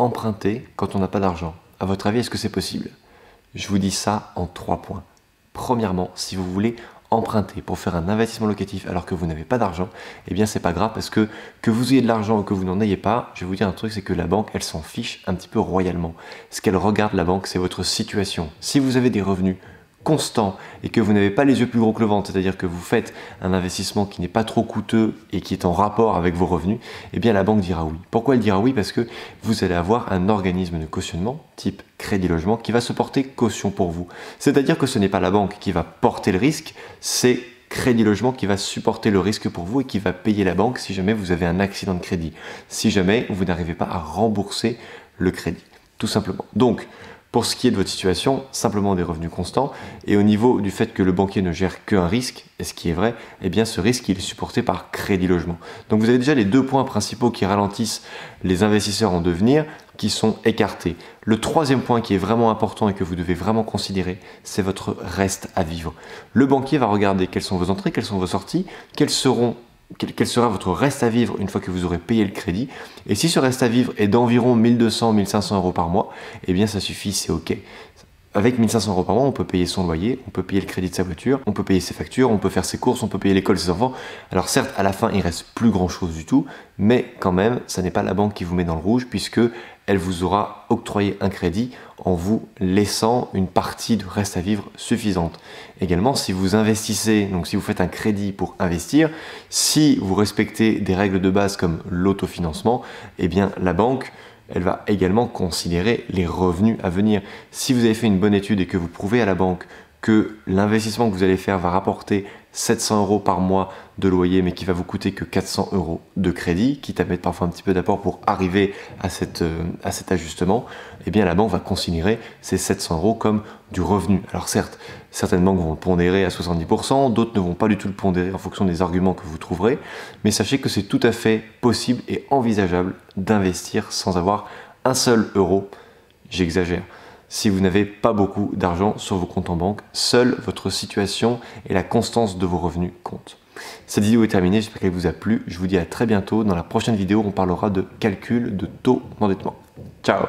emprunter quand on n'a pas d'argent? À votre avis, est-ce que c'est possible? Je vous dis ça en 3 points. Premièrement, si vous voulez emprunter pour faire un investissement locatif alors que vous n'avez pas d'argent, eh bien c'est pas grave parce que vous ayez de l'argent ou que vous n'en ayez pas, je vais vous dire un truc, c'est que la banque, elle s'en fiche un petit peu royalement. Ce qu'elle regarde, la banque, c'est votre situation. Si vous avez des revenus constant et que vous n'avez pas les yeux plus gros que le ventre, c'est-à-dire que vous faites un investissement qui n'est pas trop coûteux et qui est en rapport avec vos revenus, eh bien la banque dira oui. Pourquoi elle dira oui? Parce que vous allez avoir un organisme de cautionnement type Crédit Logement qui va se porter caution pour vous. C'est-à-dire que ce n'est pas la banque qui va porter le risque, c'est Crédit Logement qui va supporter le risque pour vous et qui va payer la banque si jamais vous avez un accident de crédit, si jamais vous n'arrivez pas à rembourser le crédit, tout simplement. Donc, pour ce qui est de votre situation, simplement des revenus constants. Et au niveau du fait que le banquier ne gère qu'un risque, et ce qui est vrai, eh bien ce risque il est supporté par Crédit Logement. Donc vous avez déjà les 2 points principaux qui ralentissent les investisseurs en devenir qui sont écartés. Le 3e point qui est vraiment important et que vous devez vraiment considérer, c'est votre reste à vivre. Le banquier va regarder quelles sont vos entrées, quelles sont vos sorties, quel sera votre reste à vivre une fois que vous aurez payé le crédit. Et si ce reste à vivre est d'environ 1200-1500 euros par mois, eh bien ça suffit, c'est ok. Avec 1500 euros par mois, on peut payer son loyer, on peut payer le crédit de sa voiture, on peut payer ses factures, on peut faire ses courses, on peut payer l'école de ses enfants. Alors certes, à la fin, il reste plus grand chose du tout, mais quand même, ça n'est pas la banque qui vous met dans le rouge puisque elle vous aura octroyé un crédit en vous laissant une partie de reste à vivre suffisante. Également, si vous investissez, donc si vous faites un crédit pour investir, si vous respectez des règles de base comme l'autofinancement, eh bien la banque, elle va également considérer les revenus à venir. Si vous avez fait une bonne étude et que vous prouvez à la banque que l'investissement que vous allez faire va rapporter 700 euros par mois de loyer, mais qui va vous coûter que 400 euros de crédit, quitte à mettre parfois un petit peu d'apport pour arriver à cet ajustement, eh bien la banque va considérer ces 700 euros comme du revenu. Alors certes, certaines banques vont le pondérer à 70%, d'autres ne vont pas du tout le pondérer en fonction des arguments que vous trouverez, mais sachez que c'est tout à fait possible et envisageable d'investir sans avoir un seul euro, j'exagère. Si vous n'avez pas beaucoup d'argent sur vos comptes en banque, seule votre situation et la constance de vos revenus comptent. Cette vidéo est terminée, j'espère qu'elle vous a plu. Je vous dis à très bientôt. Dans la prochaine vidéo, on parlera de calcul de taux d'endettement. Ciao!